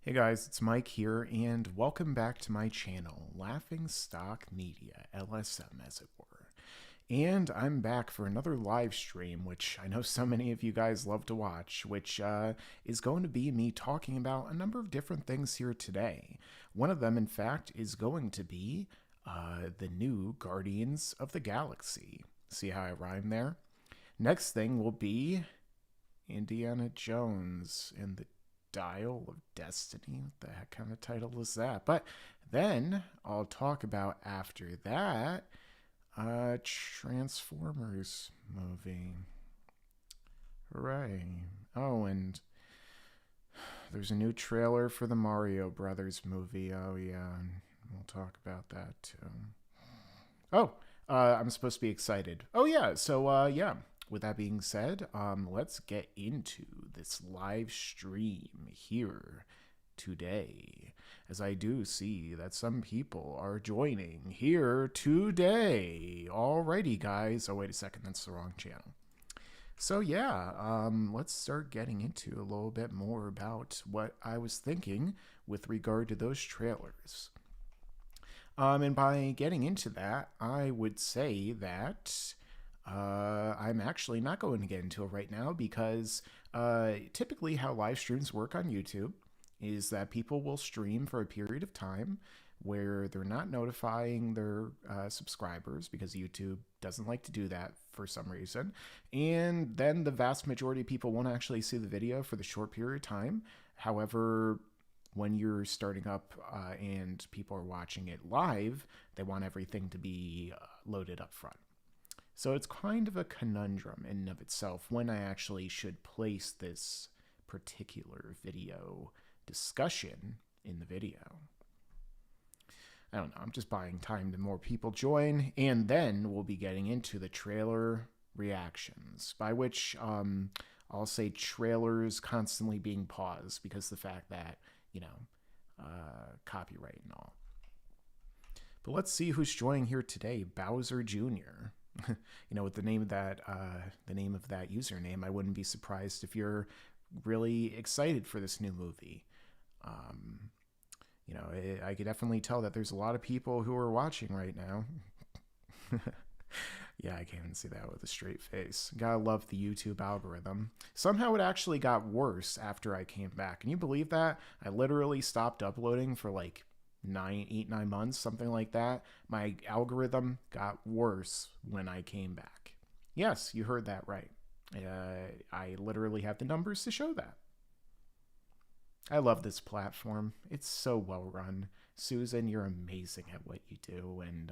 Hey guys, it's Mike here, and welcome back to my channel, Laughingstock Media, LSM as it were. And I'm back for another live stream, which I know so many of you guys love to watch, which is going to be me talking about a number of different things here today. One of them, in fact, is going to be the new Guardians of the Galaxy. See how I rhyme there? Next thing will be Indiana Jones and the Dial of Destiny. What the heck kind of title is that? But then I'll talk about after that Transformers movie. Hooray. Oh, and there's a new trailer for the Mario Brothers movie. Oh, yeah. We'll talk about that too. Oh, I'm supposed to be excited. Oh, yeah. So, yeah. With that being said, let's get into this live stream here today, as I do see that some people are joining here today. Alrighty, guys. Oh, wait a second. That's the wrong channel. So, yeah, let's start getting into a little bit more about what I was thinking with regard to those trailers. And by getting into that, I would say that I'm actually not going to get into it right now because typically how live streams work on YouTube is that people will stream for a period of time where they're not notifying their subscribers because YouTube doesn't like to do that for some reason. And then the vast majority of people won't actually see the video for the short period of time. However, when you're starting up and people are watching it live, they want everything to be loaded up front. So it's kind of a conundrum in and of itself when I actually should place this particular video discussion in the video. I don't know, I'm just buying time to more people join, and then we'll be getting into the trailer reactions, by which I'll say trailers constantly being paused because the fact that, you know, copyright and all. But let's see who's joining here today. Bowser Jr. You know, with the name of that username, I wouldn't be surprised if you're really excited for this new movie. You know, I could definitely tell that there's a lot of people who are watching right now. Yeah, I can't even see that with a straight face. Gotta love the YouTube algorithm. Somehow it actually got worse after I came back. Can you believe that? I literally stopped uploading for like 9 months, something like that. My algorithm got worse when I came back. Yes, you heard that right. I literally have the numbers to show that. I love this platform. It's so well run. Susan, you're amazing at what you do. And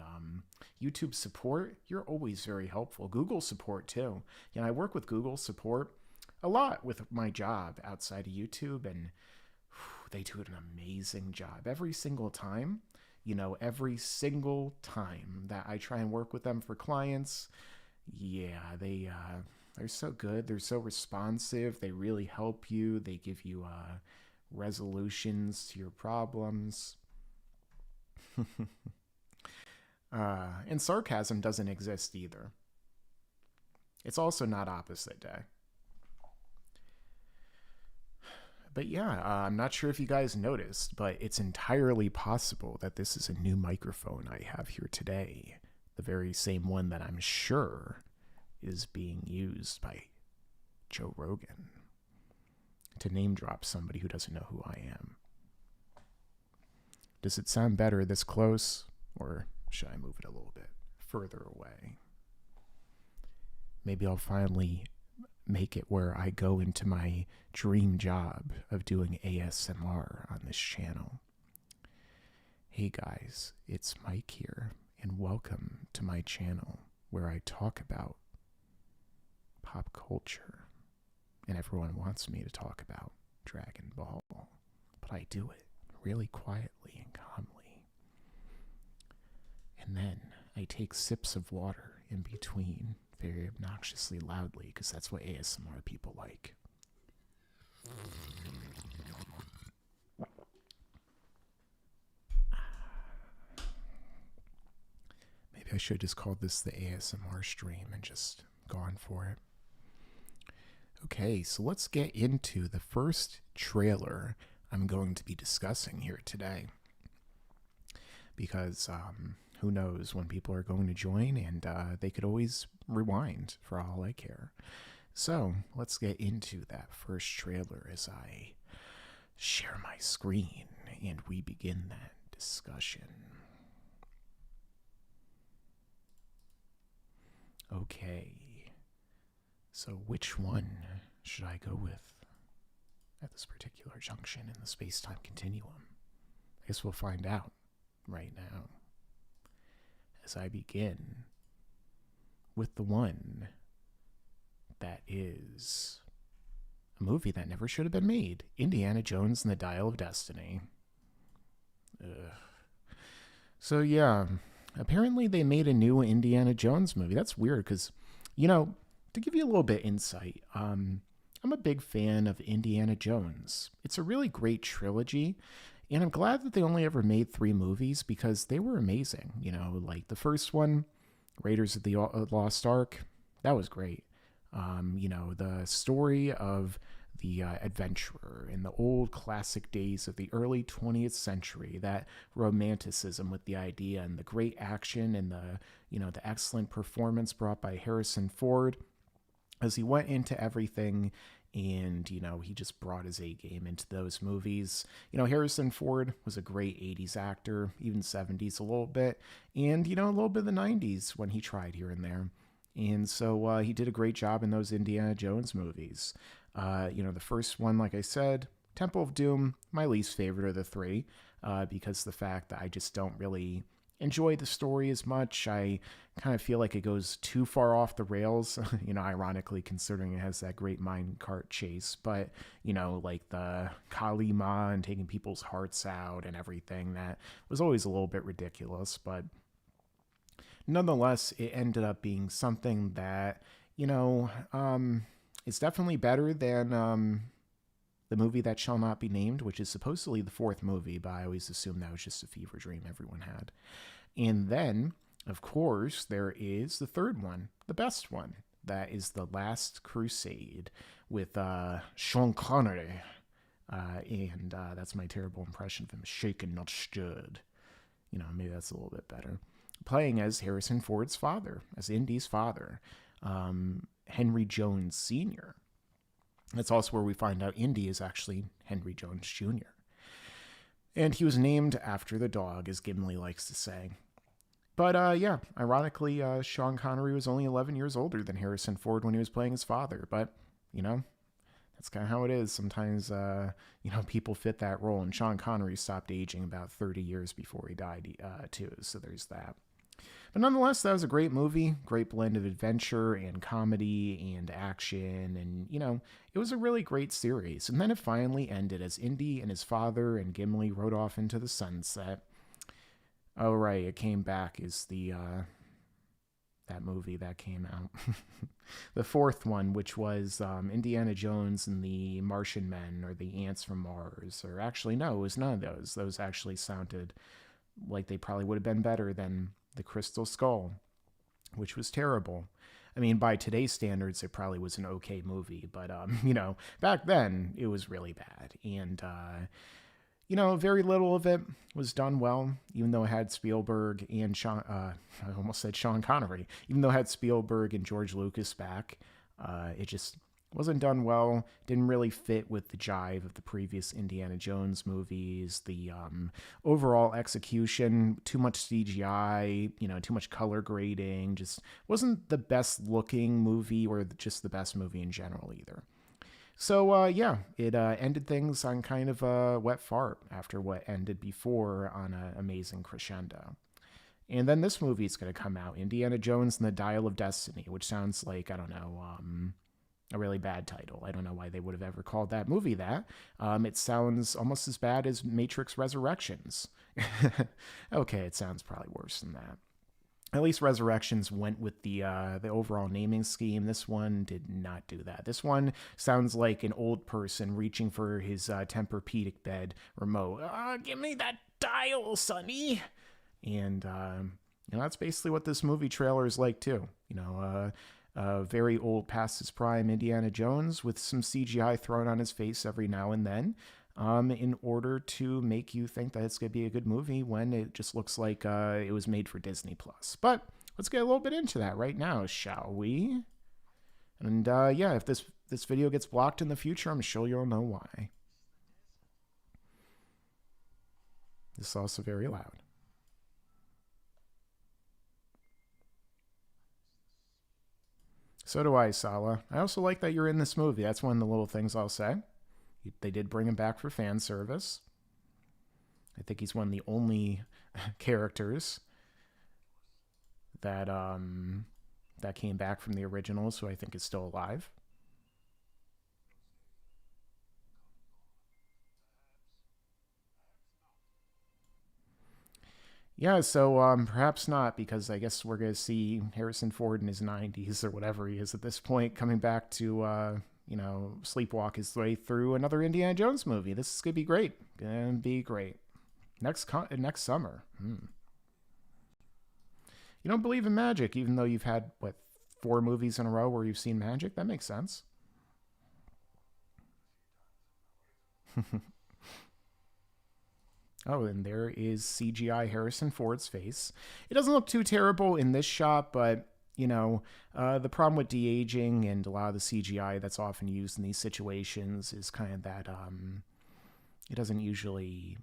YouTube support, you're always very helpful. Google support too. You know, I work with Google support a lot with my job outside of YouTube, and they do an amazing job every single time. You know, every single time that I try and work with them for clients, yeah, they're so good. They're so responsive. They really help you. They give you resolutions to your problems. And sarcasm doesn't exist either. It's also not opposite day. But yeah, I'm not sure if you guys noticed, but it's entirely possible that this is a new microphone I have here today. The very same one that I'm sure is being used by Joe Rogan, to name drop somebody who doesn't know who I am. Does it sound better this close, or should I move it a little bit further away? Maybe I'll finally make it where I go into my dream job of doing ASMR on this channel. Hey guys, it's Mike here, and welcome to my channel where I talk about pop culture. And everyone wants me to talk about Dragon Ball, but I do it really quietly and calmly. And then I take sips of water in between, very obnoxiously loudly, because that's what ASMR people like. Maybe I should just call this the ASMR stream and just gone for it. Okay, so let's get into the first trailer I'm going to be discussing here today. Because who knows when people are going to join, and they could always rewind for all I care. So let's get into that first trailer as I share my screen and we begin that discussion. Okay, so which one should I go with at this particular junction in the space-time continuum? I guess we'll find out right now as I begin with the one that is a movie that never should have been made, Indiana Jones and the Dial of Destiny. So yeah, apparently they made a new Indiana Jones movie. That's weird because, to give you a little bit insight, I'm a big fan of Indiana Jones. It's a really great trilogy, and I'm glad that they only ever made 3 movies because they were amazing. Like the first one, Raiders of the Lost Ark, that was great. The story of the adventurer in the old classic days of the early 20th century, that romanticism with the idea and the great action and the excellent performance brought by Harrison Ford as he went into everything. And, he just brought his A game into those movies. Harrison Ford was a great 80s actor, even 70s a little bit, and, a little bit of the 90s when he tried here and there. And so he did a great job in those Indiana Jones movies. The first one, like I said, Temple of Doom, my least favorite of the 3, because the fact that I just don't really enjoy the story as much. I kind of feel like it goes too far off the rails, ironically considering it has that great minecart chase, but, like the Kali Ma and taking people's hearts out and everything, that was always a little bit ridiculous, but nonetheless, it ended up being something that, is definitely better than the movie that shall not be named, which is supposedly the 4th movie, but I always assumed that was just a fever dream everyone had. And then, of course, there is the 3rd one, the best one. That is The Last Crusade with Sean Connery. And that's my terrible impression of him, shaken, not stirred. Maybe that's a little bit better. Playing as Harrison Ford's father, as Indy's father, Henry Jones Sr. That's also where we find out Indy is actually Henry Jones Jr. And he was named after the dog, as Gimli likes to say. But ironically, Sean Connery was only 11 years older than Harrison Ford when he was playing his father. But, that's kind of how it is. Sometimes, people fit that role. And Sean Connery stopped aging about 30 years before he died, too. So there's that. But nonetheless, that was a great movie, great blend of adventure and comedy and action. And, it was a really great series. And then it finally ended as Indy and his father and Gimli rode off into the sunset. Oh, right, it came back as that movie that came out. The 4th one, which was Indiana Jones and the Martian Men, or the Ants from Mars. Or actually, no, it was none of those. Those actually sounded like they probably would have been better than The Crystal Skull, which was terrible. I mean, by today's standards, it probably was an okay movie, but, back then, it was really bad. And, very little of it was done well, even though it had Spielberg and I almost said Sean Connery, even though it had Spielberg and George Lucas back, it just wasn't done well, didn't really fit with the jive of the previous Indiana Jones movies, the overall execution, too much CGI, too much color grading, just wasn't the best looking movie or just the best movie in general either. So, it ended things on kind of a wet fart after what ended before on an amazing crescendo. And then this movie is going to come out, Indiana Jones and the Dial of Destiny, which sounds like, I don't know, a really bad title. I don't know why they would have ever called that movie that. It sounds almost as bad as Matrix Resurrections. Okay, it sounds probably worse than that. At least Resurrections went with the overall naming scheme. This one did not do that. This one sounds like an old person reaching for his Tempur-Pedic bed remote. Give me that dial, sonny. And that's basically what this movie trailer is like too. Very old, past his prime Indiana Jones with some CGI thrown on his face every now and then. in order to make you think that it's going to be a good movie when it just looks like it was made for Disney Plus. But let's get a little bit into that right now, shall we? And yeah, if this video gets blocked in the future, I'm sure you'll know why. This is also very loud. So do I, Sala. I also like that you're in this movie. That's one of the little things I'll say. They did bring him back for fan service. I think he's one of the only characters that that came back from the originals, who I think is still alive. Yeah, so perhaps not, because I guess we're going to see Harrison Ford in his 90s or whatever he is at this point, coming back to, sleepwalk his way through another Indiana Jones movie. This is going to be great. Going to be great. Next summer. You don't believe in magic, even though you've had, 4 movies in a row where you've seen magic? That makes sense. Oh, and there is CGI Harrison Ford's face. It doesn't look too terrible in this shot, but, the problem with de-aging and a lot of the CGI that's often used in these situations is kind of that it doesn't usually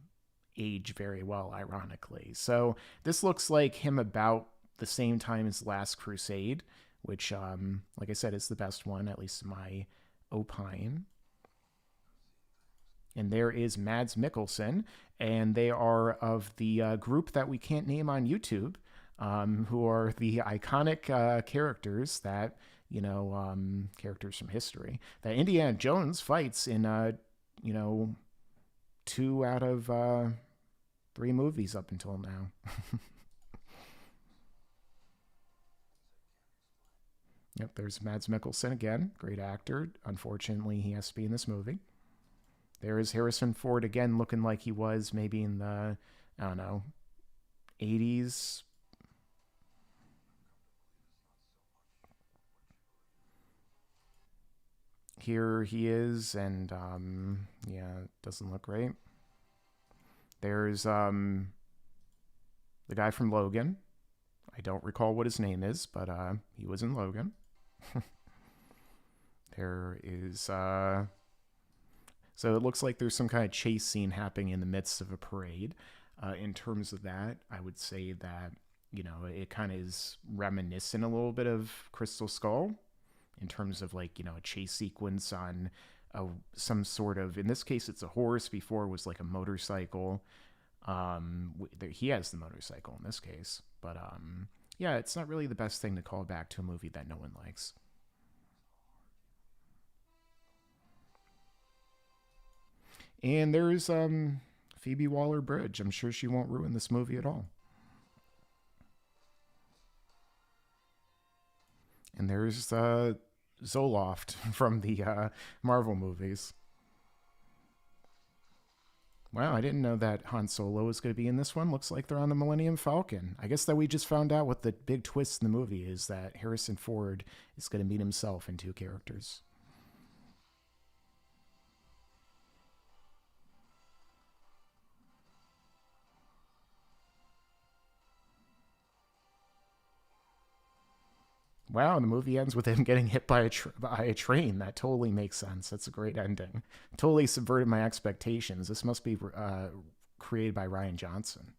age very well, ironically. So this looks like him about the same time as Last Crusade, which, like I said, is the best one, at least in my opine. And there is Mads Mikkelsen, and they are of the group that we can't name on YouTube, who are the iconic characters that, characters from history, that Indiana Jones fights in, 2 out of 3 movies up until now. Yep, there's Mads Mikkelsen again. Great actor. Unfortunately, he has to be in this movie. There is Harrison Ford again, looking like he was maybe in the, 80s. Here he is, and yeah, it doesn't look great. There's the guy from Logan. I don't recall what his name is, but he was in Logan. There is so it looks like there's some kind of chase scene happening in the midst of a parade. In terms of that, I would say that, it kind of is reminiscent a little bit of Crystal Skull in terms of a chase sequence on some sort of, in this case, it's a horse. Before it was like a motorcycle. He has the motorcycle in this case, but yeah, it's not really the best thing to call back to a movie that no one likes. And there's Phoebe Waller-Bridge. I'm sure she won't ruin this movie at all. And there's Zoloft from the Marvel movies. Wow, I didn't know that Han Solo was going to be in this one. Looks like they're on the Millennium Falcon. I guess that we just found out what the big twist in the movie is, that Harrison Ford is going to meet himself in 2 characters. Wow, the movie ends with him getting hit by a train. That totally makes sense. That's a great ending. Totally subverted my expectations. This must be created by Ryan Johnson.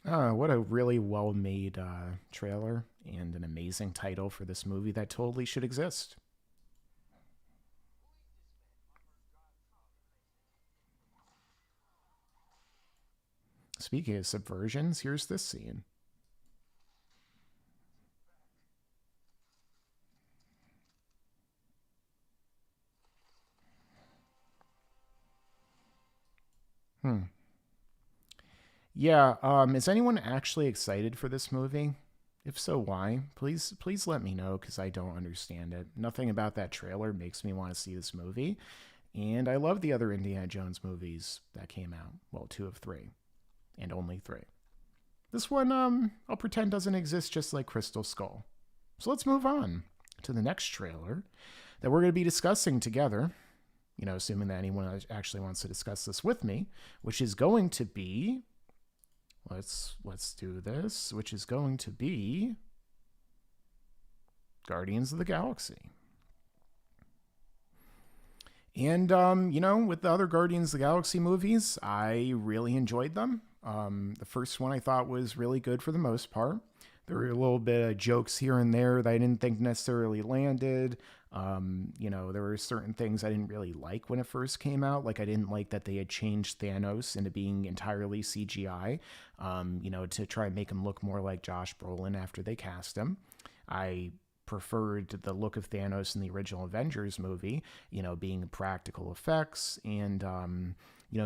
What a really well-made trailer and an amazing title for this movie that totally should exist. Speaking of subversions, here's this scene. Yeah, is anyone actually excited for this movie? If so, why? Please let me know, because I don't understand it. Nothing about that trailer makes me want to see this movie. And I love the other Indiana Jones movies that came out. Well, 2 of 3. And only 3. This one, I'll pretend doesn't exist, just like Crystal Skull. So let's move on to the next trailer. that we're going to be discussing together, assuming that anyone actually wants to discuss this with me, which is going to be, let's do this, which is going to be Guardians of the Galaxy. And, with the other Guardians of the Galaxy movies, I really enjoyed them. The first one I thought was really good for the most part. There were a little bit of jokes here and there that I didn't think necessarily landed. There were certain things I didn't really like when it first came out. Like, I didn't like that they had changed Thanos into being entirely CGI, to try and make him look more like Josh Brolin after they cast him. I preferred the look of Thanos in the original Avengers movie, being practical effects. And,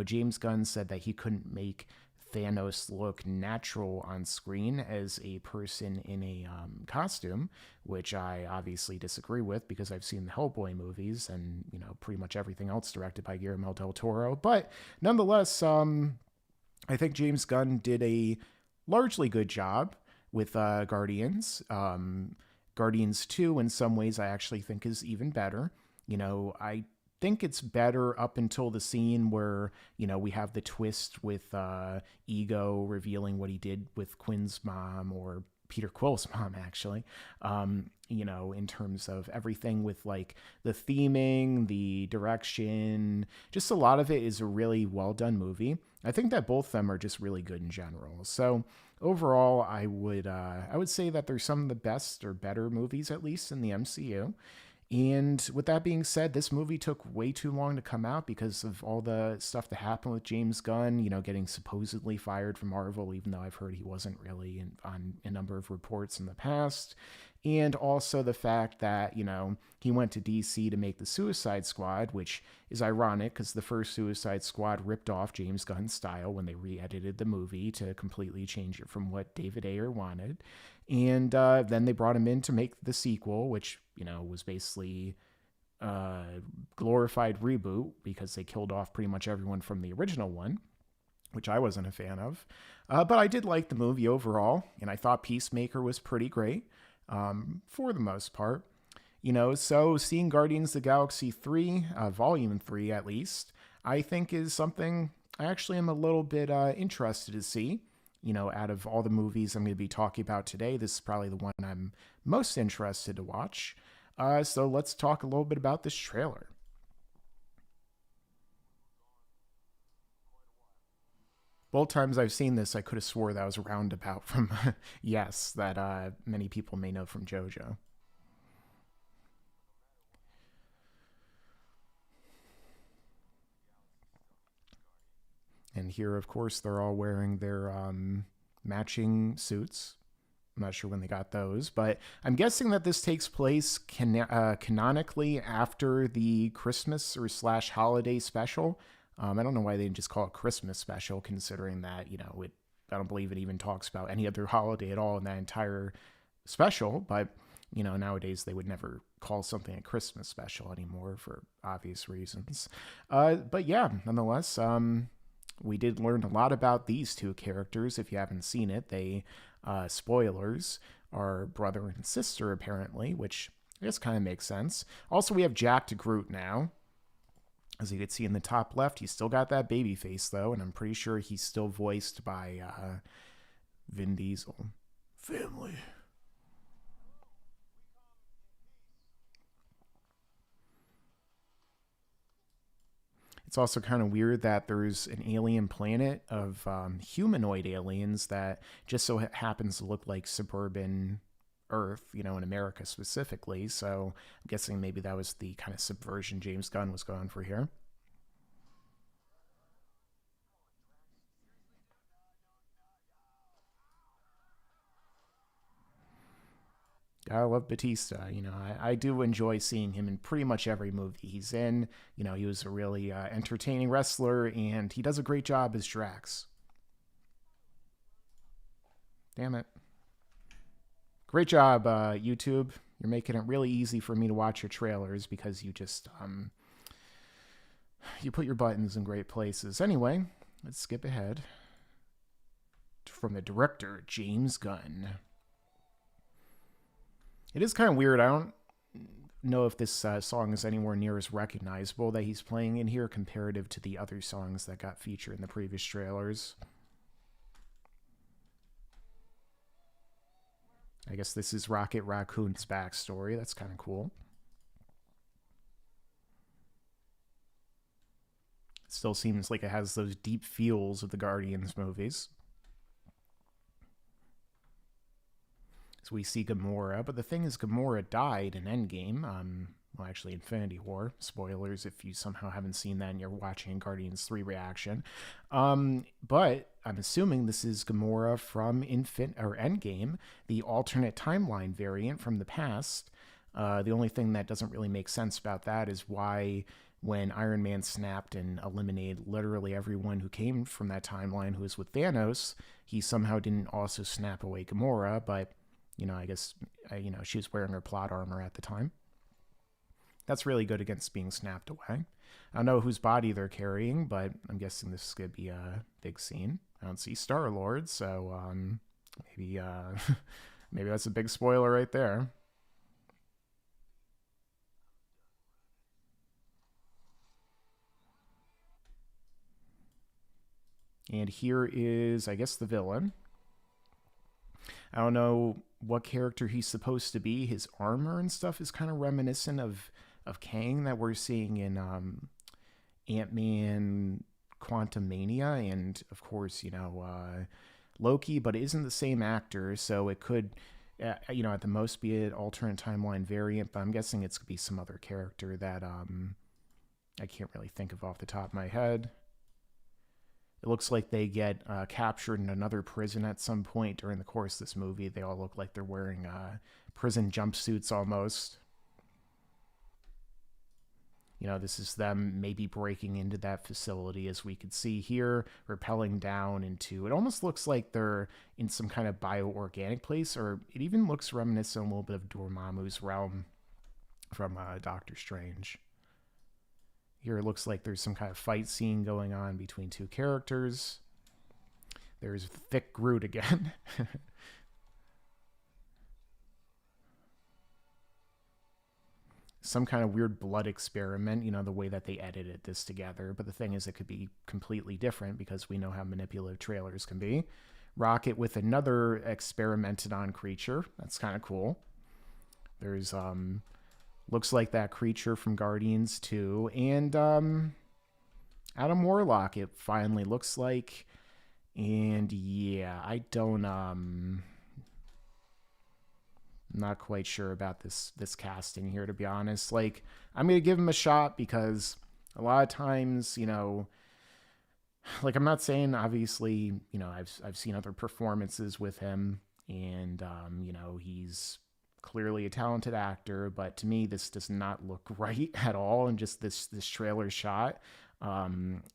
James Gunn said that he couldn't make Thanos look natural on screen as a person in a costume, which I obviously disagree with because I've seen the Hellboy movies and, pretty much everything else directed by Guillermo del Toro. But nonetheless, I think James Gunn did a largely good job with Guardians. Guardians 2, in some ways, I actually think is even better. I think it's better up until the scene where, we have the twist with Ego revealing what he did with Quinn's mom, or Peter Quill's mom, actually, in terms of everything with like the theming, the direction, just a lot of it is a really well done movie. I think that both of them are just really good in general. So overall, I would say that they're some of the best or better movies, at least in the MCU. And with that being said, this movie took way too long to come out because of all the stuff that happened with James Gunn, getting supposedly fired from Marvel, even though I've heard he wasn't really on a number of reports in the past. And also the fact that, he went to DC to make the Suicide Squad, which is ironic because the first Suicide Squad ripped off James Gunn's style when they re-edited the movie to completely change it from what David Ayer wanted. And then they brought him in to make the sequel, which, was basically a glorified reboot because they killed off pretty much everyone from the original one, which I wasn't a fan of. But I did like the movie overall, and I thought Peacemaker was pretty great for the most part. So seeing Guardians of the Galaxy 3, Volume 3 at least, I think is something I actually am a little bit interested to see. Out of all the movies I'm going to be talking about today, this is probably the one I'm most interested to watch. So let's talk a little bit about this trailer. Both times I've seen this, I could have swore that was a roundabout from Yes, that many people may know from JoJo. And here, of course, they're all wearing their matching suits. I'm not sure when they got those, but I'm guessing that this takes place canonically after the Christmas or / holiday special. I don't know why they didn't just call it Christmas special, considering that, I don't believe it even talks about any other holiday at all in that entire special. But, nowadays they would never call something a Christmas special anymore for obvious reasons. But yeah, nonetheless, we did learn a lot about these two characters. If you haven't seen it, they, spoilers, are brother and sister, apparently, which I guess kind of makes sense. Also, we have Jack to Groot now. As you can see in the top left, he's still got that baby face, though, and I'm pretty sure he's still voiced by Vin Diesel. Family. It's also kind of weird that there's an alien planet of humanoid aliens that just so happens to look like suburban Earth, in America specifically. So I'm guessing maybe that was the kind of subversion James Gunn was going for here. I love Batista. I do enjoy seeing him in pretty much every movie he's in. He was a really entertaining wrestler, and he does a great job as Drax. Damn it. Great job, YouTube. You're making it really easy for me to watch your trailers because you just you put your buttons in great places. Anyway, let's skip ahead. From the director, James Gunn. It is kind of weird. know if this song is anywhere near as recognizable that he's playing in here comparative to the other songs that got featured in the previous trailers. I guess this is Rocket Raccoon's backstory. That's kind of cool. It still seems like it has those deep feels of the Guardians movies. So we see Gamora, but the thing is, Gamora died in Endgame. Well, actually, Infinity War. Spoilers if you somehow haven't seen that and you're watching a Guardians 3 reaction. But I'm assuming this is Gamora from Endgame, the alternate timeline variant from the past. The only thing that doesn't really make sense about that is why, when Iron Man snapped and eliminated literally everyone who came from that timeline who was with Thanos, he somehow didn't also snap away Gamora, but I guess, she was wearing her plot armor at the time. That's really good against being snapped away. I don't know whose body they're carrying, but I'm guessing this is going to be a big scene. I don't see Star-Lord, so maybe maybe that's a big spoiler right there. And here is, I guess, the villain. I don't know what character he's supposed to be. His armor and stuff is kind of reminiscent of Kang that we're seeing in Ant-Man Quantumania, and of course, Loki, but it isn't the same actor, so it could, at the most be an alternate timeline variant, but I'm guessing it's going to be some other character that I can't really think of off the top of my head. It looks like they get captured in another prison at some point during the course of this movie. They all look like they're wearing prison jumpsuits almost. This is them maybe breaking into that facility, as we could see here, rappelling down into, it almost looks like they're in some kind of bioorganic place, or it even looks reminiscent a little bit of Dormammu's realm from Doctor Strange. Here it looks like there's some kind of fight scene going on between two characters. There's Thick Groot again. Some kind of weird blood experiment, the way that they edited this together. But the thing is, it could be completely different because we know how manipulative trailers can be. Rocket with another experimented on creature. That's kind of cool. There's looks like that creature from Guardians 2. And Adam Warlock, it finally looks like. And yeah, I don't not quite sure about this casting here, to be honest. Like, I'm gonna give him a shot because a lot of times, like, I'm not saying, obviously, I've seen other performances with him, and he's clearly a talented actor, but to me this does not look right at all. And just this trailer shot,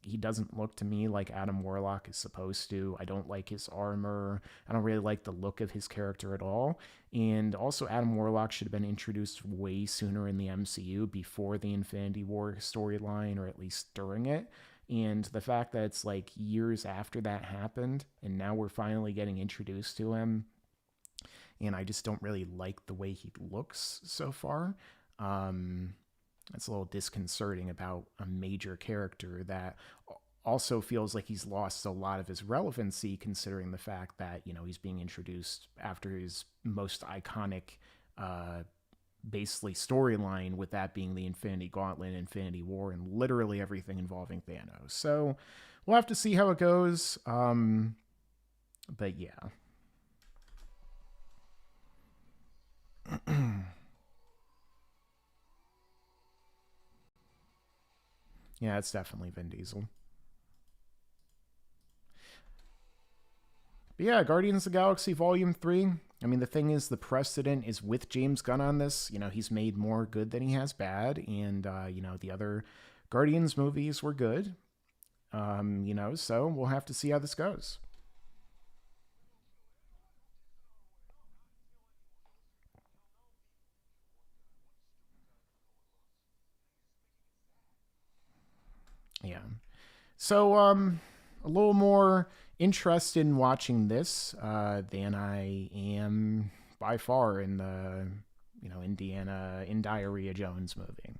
he doesn't look to me like Adam Warlock is supposed to. I don't like his armor. I don't really like the look of his character at all. And also, Adam Warlock should have been introduced way sooner in the MCU, before the Infinity War storyline, or at least during it. And the fact that it's like years after that happened, and now we're finally getting introduced to him, and I just don't really like the way he looks so far. It's a little disconcerting about a major character that also feels like he's lost a lot of his relevancy, considering the fact that, he's being introduced after his most iconic, basically, storyline, with that being the Infinity Gauntlet, Infinity War, and literally everything involving Thanos. So we'll have to see how it goes. But yeah. Yeah, it's definitely Vin Diesel. But yeah, Guardians of the Galaxy Volume 3. I mean, the thing is, the precedent is with James Gunn on this. He's made more good than he has bad. And, the other Guardians movies were good. So we'll have to see how this goes. Yeah. So, a little more interested in watching this than I am by far in the Indiana in Diarrhea Jones movie.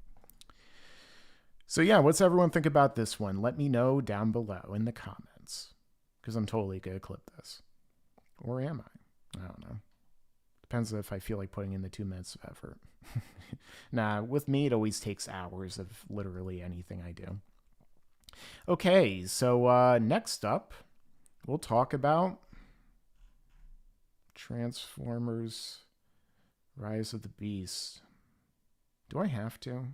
So yeah, what's everyone think about this one? Let me know down below in the comments, because I'm totally gonna clip this. Or am I? I don't know. Depends if I feel like putting in the 2 minutes of effort. Nah, with me, it always takes hours of literally anything I do. Okay, so next up, we'll talk about Transformers Rise of the Beast. Do I have to?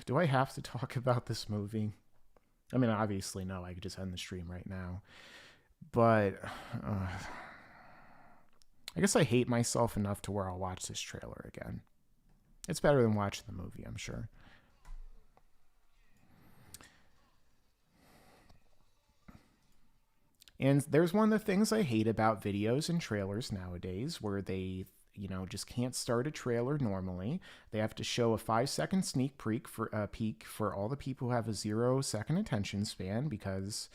Do I have to talk about this movie? I mean, obviously, no. I could just end the stream right now. But I guess I hate myself enough to where I'll watch this trailer again. It's better than watching the movie, I'm sure. And there's one of the things I hate about videos and trailers nowadays where they, just can't start a trailer normally. They have to show a 5-second sneak peek for all the people who have a 0-second attention span because,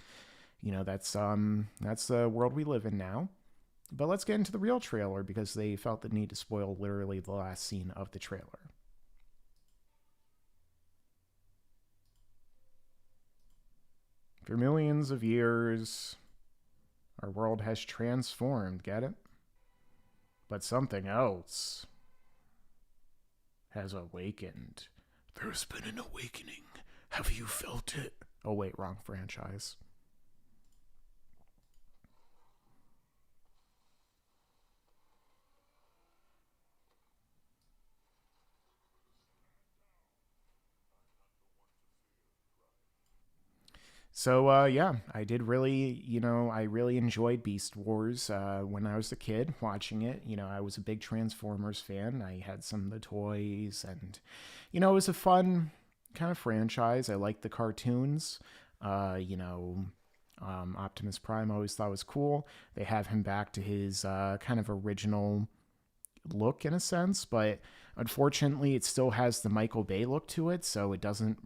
that's the world we live in now. But let's get into the real trailer because they felt the need to spoil literally the last scene of the trailer. For millions of years, our world has transformed, get it? But something else has awakened. There's been an awakening. Have you felt it? Oh wait, wrong franchise. So yeah, I did really, I really enjoyed Beast Wars when I was a kid watching it. I was a big Transformers fan. I had some of the toys, and it was a fun kind of franchise. I liked the cartoons. Optimus Prime I always thought was cool. They have him back to his kind of original look in a sense, but unfortunately it still has the Michael Bay look to it, so it doesn't,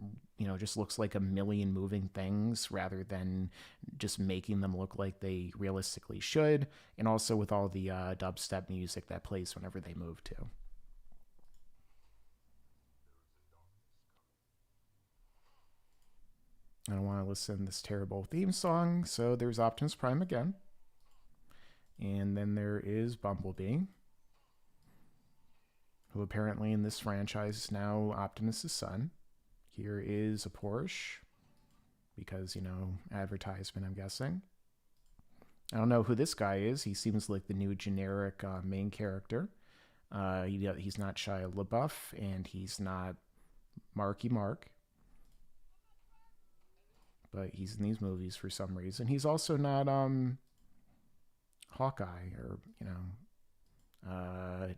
just looks like a million moving things rather than just making them look like they realistically should, and also with all the dubstep music that plays whenever they move to. I don't want to listen to this terrible theme song, so there's Optimus Prime again. And then there is Bumblebee, who apparently in this franchise is now Optimus' son. Here is a Porsche, because, advertisement, I'm guessing. I don't know who this guy is. He seems like the new generic main character. He's not Shia LaBeouf, and he's not Marky Mark. But he's in these movies for some reason. He's also not Hawkeye or,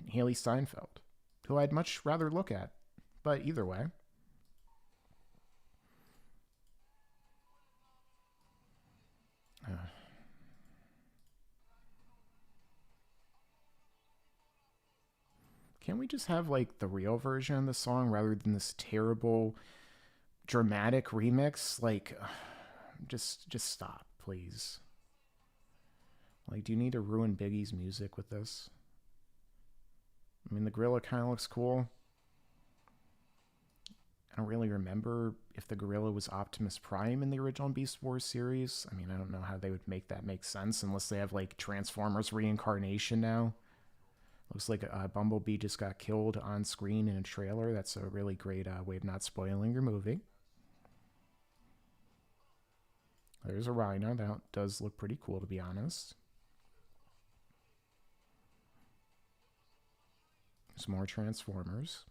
Haley Steinfeld, who I'd much rather look at. But either way. Can't we just have like the real version of the song rather than this terrible dramatic remix? Like, just stop, please. Like, do you need to ruin Biggie's music with this? I mean, the gorilla kind of looks cool. I don't really remember if the gorilla was Optimus Prime in the original Beast Wars series. I mean, I don't know how they would make that make sense unless they have like Transformers reincarnation now. Looks like Bumblebee just got killed on screen in a trailer. That's a really great way of not spoiling your movie. There's a rhino. That does look pretty cool, to be honest. There's more Transformers.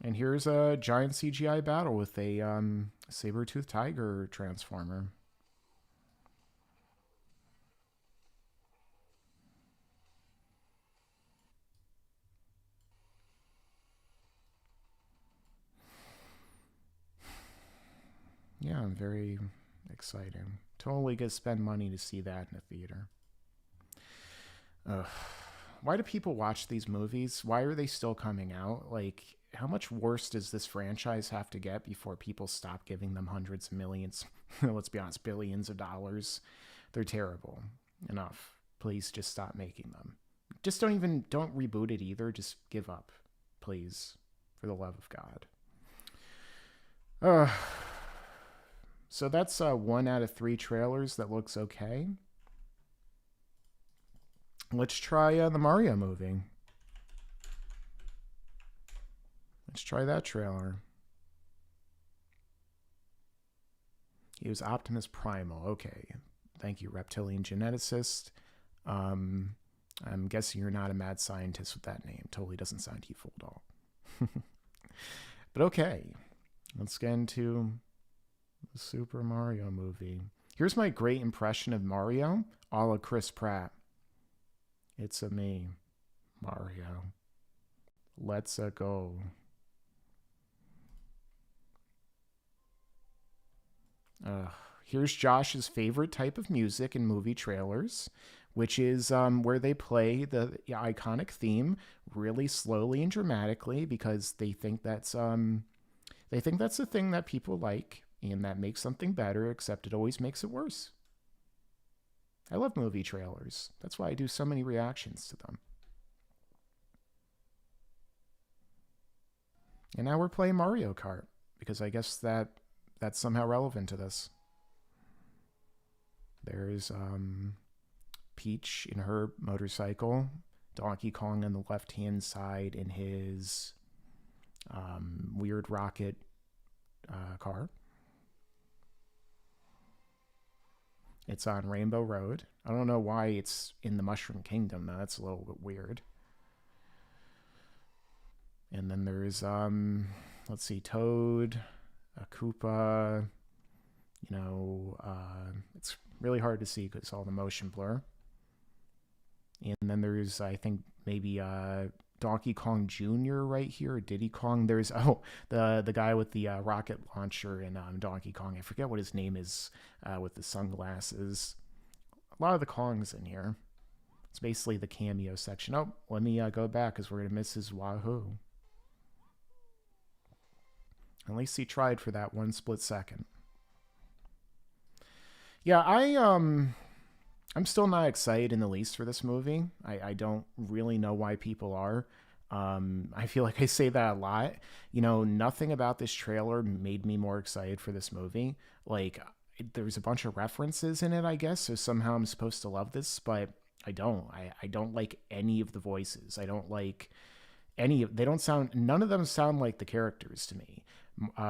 And here's a giant CGI battle with a saber-toothed tiger transformer. Yeah, I'm very excited. Totally gonna spend money to see that in a theater. Ugh. Why do people watch these movies? Why are they still coming out? Like, how much worse does this franchise have to get before people stop giving them hundreds of millions, let's be honest, billions of dollars? They're terrible. Enough. Please just stop making them. Just don't reboot it either. Just give up, please, for the love of God. So that's 1 out of 3 trailers that looks okay. Let's try the Mario movie. Let's try that trailer. He was Optimus Primal. Okay. Thank you, reptilian geneticist. I'm guessing you're not a mad scientist with that name. Totally doesn't sound evil at all. But okay. Let's get into the Super Mario movie. Here's my great impression of Mario, a la Chris Pratt. It's a me, Mario. Let's go. Here's Josh's favorite type of music in movie trailers, which is where they play the iconic theme really slowly and dramatically because they think that's the thing that people like and that makes something better, except it always makes it worse. I love movie trailers. That's why I do so many reactions to them. And now we're playing Mario Kart because I guess that's somehow relevant to this. There's Peach in her motorcycle, Donkey Kong on the left-hand side in his weird rocket car. It's on Rainbow Road. I don't know why it's in the Mushroom Kingdom, though. That's a little bit weird. And then there's, let's see, Toad, a Koopa, it's really hard to see because all the motion blur. And then there's, I think, maybe Donkey Kong Jr. right here, or Diddy Kong. There's, the guy with the rocket launcher in Donkey Kong. I forget what his name is with the sunglasses. A lot of the Kongs in here. It's basically the cameo section. Oh, let me go back because we're going to miss his Wahoo. At least he tried for that one split second. Yeah, I'm still not excited in the least for this movie. I don't really know why people are. I feel like I say that a lot. Nothing about this trailer made me more excited for this movie. Like, there's a bunch of references in it, I guess, so somehow I'm supposed to love this, but I don't. I don't like any of the voices. I don't like none of them sound like the characters to me.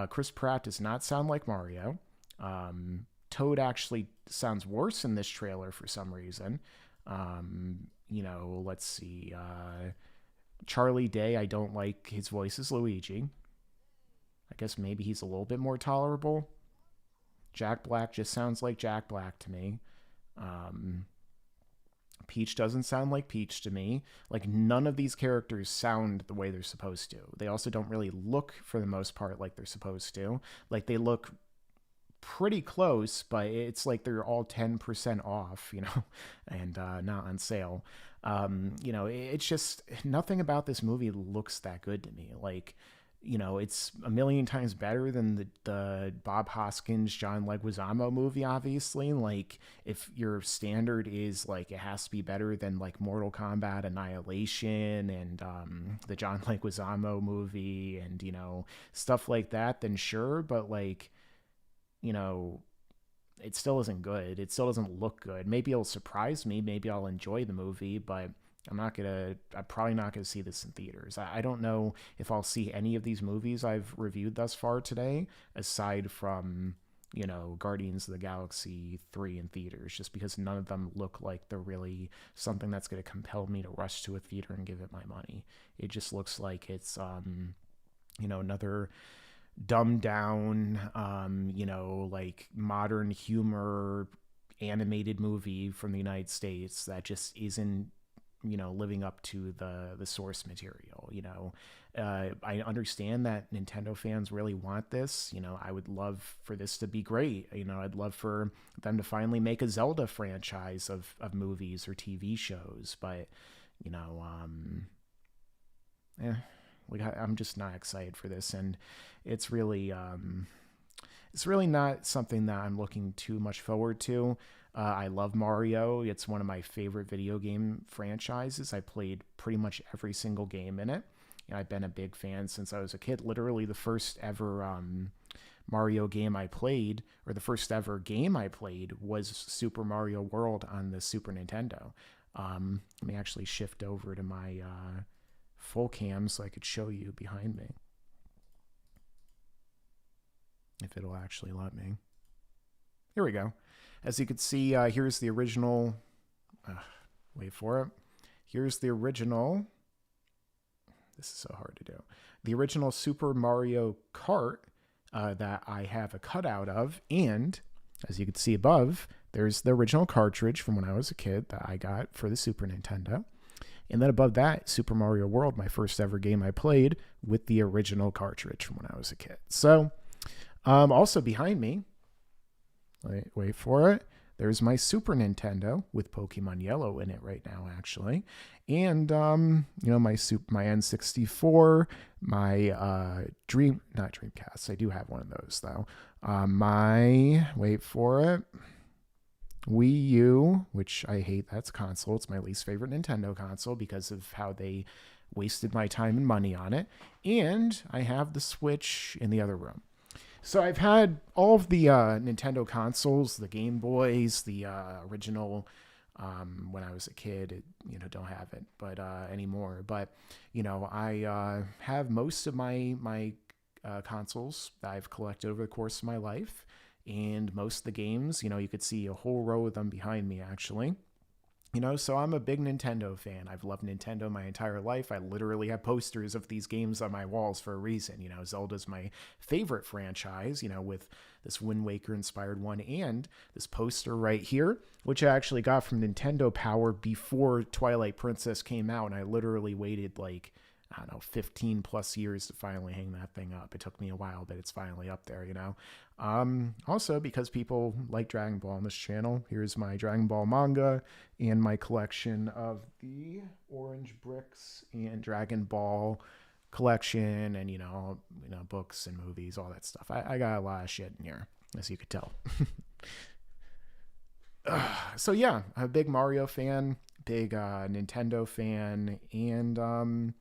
Chris Pratt does not sound like Mario. Toad actually sounds worse in this trailer for some reason. Let's see. Charlie Day, I don't like his voice as Luigi. I guess maybe he's a little bit more tolerable. Jack Black just sounds like Jack Black to me. Peach doesn't sound like Peach to me. Like, none of these characters sound the way they're supposed to. They also don't really look, for the most part, like they're supposed to. Like, they look pretty close, but it's like they're all 10% off, and not on sale. It's just nothing about this movie looks that good to me. Like, it's a million times better than the Bob Hoskins, John Leguizamo movie, obviously. Like, if your standard is, like, it has to be better than, like, Mortal Kombat Annihilation and the John Leguizamo movie and, stuff like that, then sure. But, like, it still isn't good. It still doesn't look good. Maybe it'll surprise me. Maybe I'll enjoy the movie, but I'm probably not gonna see this in theaters. I don't know if I'll see any of these movies I've reviewed thus far today, aside from, Guardians of the Galaxy 3 in theaters, just because none of them look like they're really something that's gonna compel me to rush to a theater and give it my money. It just looks like it's, another dumbed down, like modern humor animated movie from the United States that just isn't living up to the source material. I understand that Nintendo fans really want this. I would love for this to be great. I'd love for them to finally make a Zelda franchise of movies or TV shows, but Like I'm just not excited for this, and it's really not something that I'm looking too much forward to. I love Mario. It's one of my favorite video game franchises. I played pretty much every single game in it. I've been a big fan since I was a kid. Literally, the first ever Mario game I played, or the first ever game I played, was Super Mario World on the Super Nintendo. Let me actually shift over to my full cam so I could show you behind me. If it'll actually let me. Here we go. As you can see, here's the original. Wait for it. Here's the original. This is so hard to do. The original Super Mario Kart that I have a cutout of. And as you can see above, there's the original cartridge from when I was a kid that I got for the Super Nintendo. And then above that, Super Mario World, my first ever game I played with the original cartridge from when I was a kid. So, also behind me, wait for it, there's my Super Nintendo with Pokemon Yellow in it right now, actually. And, my N64, my not Dreamcast. I do have one of those, though. Wait for it, Wii U, which I hate. That's a console. It's my least favorite Nintendo console because of how they wasted my time and money on it. And I have the Switch in the other room. So I've had all of the Nintendo consoles, the Game Boys, the original when I was a kid. Don't have it, but anymore. But I have most of my consoles that I've collected over the course of my life, and most of the games. You could see a whole row of them behind me, actually. So I'm a big Nintendo fan. I've loved Nintendo my entire life. I literally have posters of these games on my walls for a reason. Zelda's my favorite franchise, with this Wind Waker inspired one, and this poster right here, which I actually got from Nintendo Power before Twilight Princess came out. And I literally waited 15 plus years to finally hang that thing up. It took me a while, but it's finally up there, Also, because people like Dragon Ball on this channel, here's my Dragon Ball manga and my collection of the Orange Bricks and Dragon Ball collection, and books and movies, all that stuff. I got a lot of shit in here, as you could tell. So yeah, I'm a big Mario fan, big Nintendo fan, and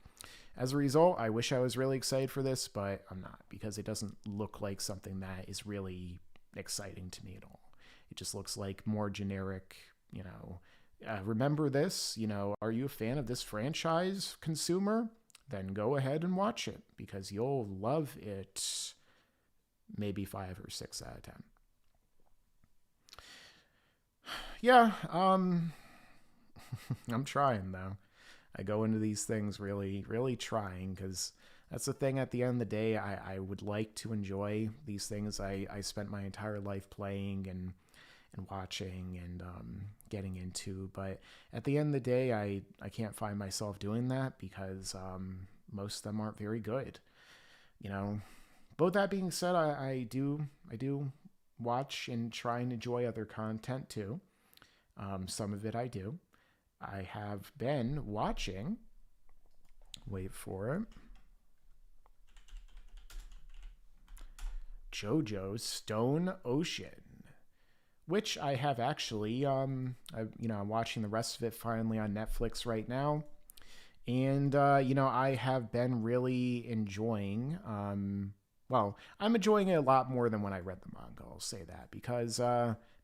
as a result, I wish I was really excited for this, but I'm not, because it doesn't look like something that is really exciting to me at all. It just looks like more generic, remember this, are you a fan of this franchise, consumer? Then go ahead and watch it, because you'll love it maybe 5 or 6 out of 10. Yeah, I'm trying, though. I go into these things really, really trying, because that's the thing. At the end of the day, I would like to enjoy these things I spent my entire life playing and watching and getting into. But at the end of the day, I can't find myself doing that, because most of them aren't very good. But that being said, I do watch and try and enjoy other content too. Some of it I do. I have been watching, wait for it, JoJo's Stone Ocean, which I have actually, I'm watching the rest of it finally on Netflix right now. And, I have been really enjoying, I'm enjoying it a lot more than when I read the manga, I'll say that, because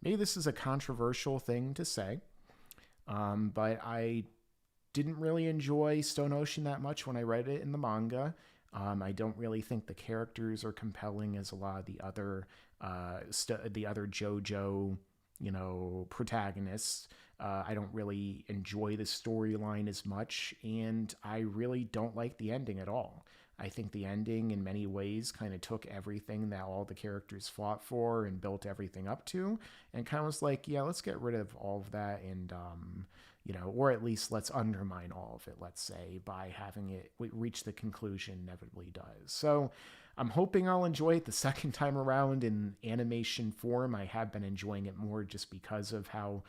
maybe this is a controversial thing to say. But I didn't really enjoy Stone Ocean that much when I read it in the manga. I don't really think the characters are compelling as a lot of the other JoJo, protagonists. I don't really enjoy the storyline as much, and I really don't like the ending at all. I think the ending, in many ways, kind of took everything that all the characters fought for and built everything up to, and kind of was like, yeah, let's get rid of all of that, and, or at least let's undermine all of it, let's say, by having it reach the conclusion inevitably does. So I'm hoping I'll enjoy it the second time around in animation form. I have been enjoying it more just because of how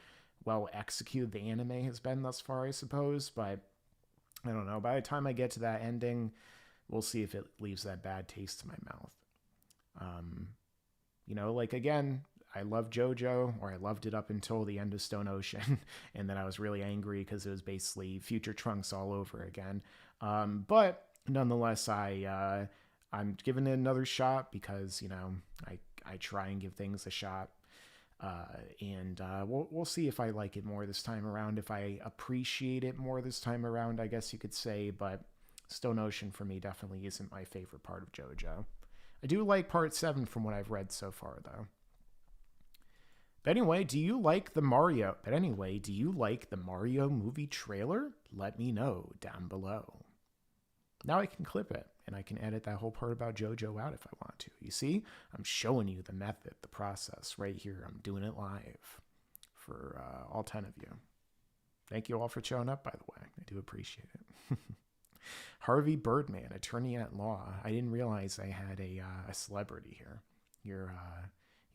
well executed the anime has been thus far, I suppose, but I don't know. By the time I get to that ending, we'll see if it leaves that bad taste in my mouth. Um, like again, I love JoJo, or I loved it up until the end of Stone Ocean, and then I was really angry because it was basically Future Trunks all over again. But nonetheless, I'm giving it another shot because I try and give things a shot. And we'll see if I like it more this time around, if I appreciate it more this time around, I guess you could say. But Stone Ocean for me definitely isn't my favorite part of JoJo. I do like part 7 from what I've read so far, though. But anyway, do you like the Mario movie trailer? Let me know down below. Now I can clip it, and I can edit that whole part about JoJo out if I want to. You see, I'm showing you the method, the process right here. I'm doing it live for all 10 of you. Thank you all for showing up, by the way. I do appreciate it. Harvey Birdman, attorney at law. I didn't realize I had a celebrity here. You're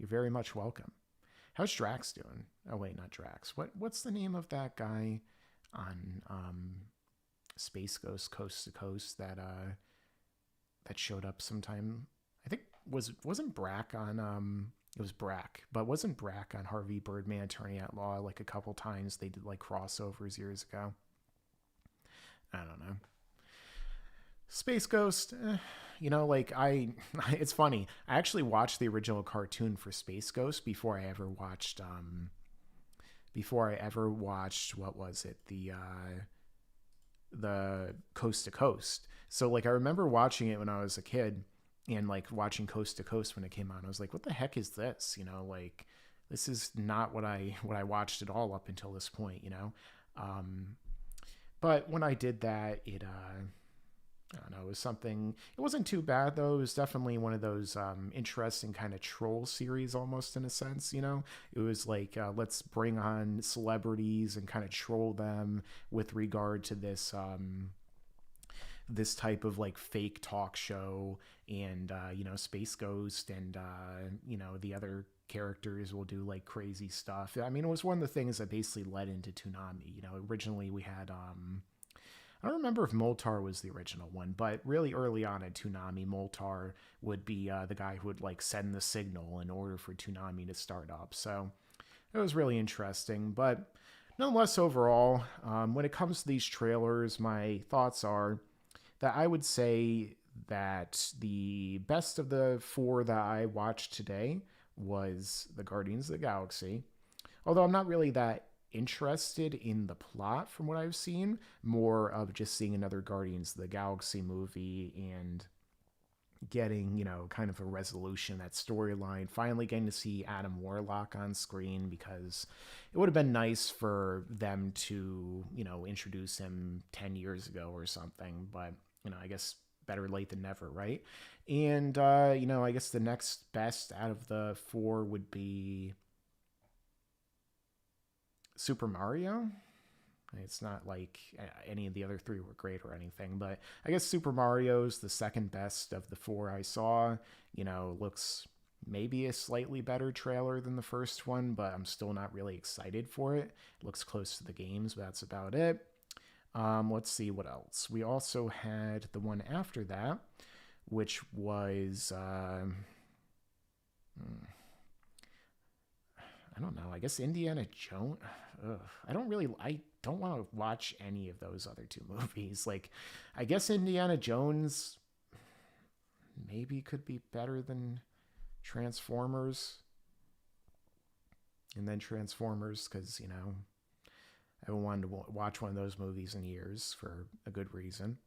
very much welcome. How's Drax doing? Oh wait, not Drax. What's the name of that guy on Space Ghost Coast to Coast that showed up sometime? I think wasn't Brack on it was Brack, but wasn't Brack on Harvey Birdman Attorney at Law like a couple times? They did like crossovers years ago. I don't know. Space Ghost, it's funny. I actually watched the original cartoon for Space Ghost before I ever watched what was it, the Coast to Coast. So like I remember watching it when I was a kid, and like watching Coast to Coast when it came out. I was like, what the heck is this? Like this is not what I watched at all up until this point, But when I did that, I don't know, it was something, it wasn't too bad though. It was definitely one of those interesting kind of troll series almost in a sense, It was like, let's bring on celebrities and kind of troll them with regard to this this type of like fake talk show. And, Space Ghost and, the other characters will do like crazy stuff. I mean, it was one of the things that basically led into Toonami. Originally we had, I don't remember if Moltar was the original one, but really early on in Toonami, Moltar would be the guy who would like send the signal in order for Toonami to start up. So it was really interesting. But nonetheless, overall, when it comes to these trailers, my thoughts are that I would say that the best of the 4 that I watched today was the Guardians of the Galaxy. Although I'm not really that interested in the plot from what I've seen, more of just seeing another Guardians of the Galaxy movie and getting, kind of a resolution, that storyline, finally getting to see Adam Warlock on screen, because it would have been nice for them to, introduce him 10 years ago or something, but, I guess better late than never, right? And, I guess the next best out of the 4 would be Super Mario. It's not like any of the other 3 were great or anything, but I guess Super Mario's the second best of the 4 I saw. Looks maybe a slightly better trailer than the first one, but I'm still not really excited for it. It looks close to the games, but that's about it. Let's see what else. We also had the one after that, which was I don't know. I guess Indiana Jones. I don't want to watch any of those other 2 movies. Like, I guess Indiana Jones maybe could be better than Transformers. And then Transformers, because, I haven't wanted to watch one of those movies in years for a good reason.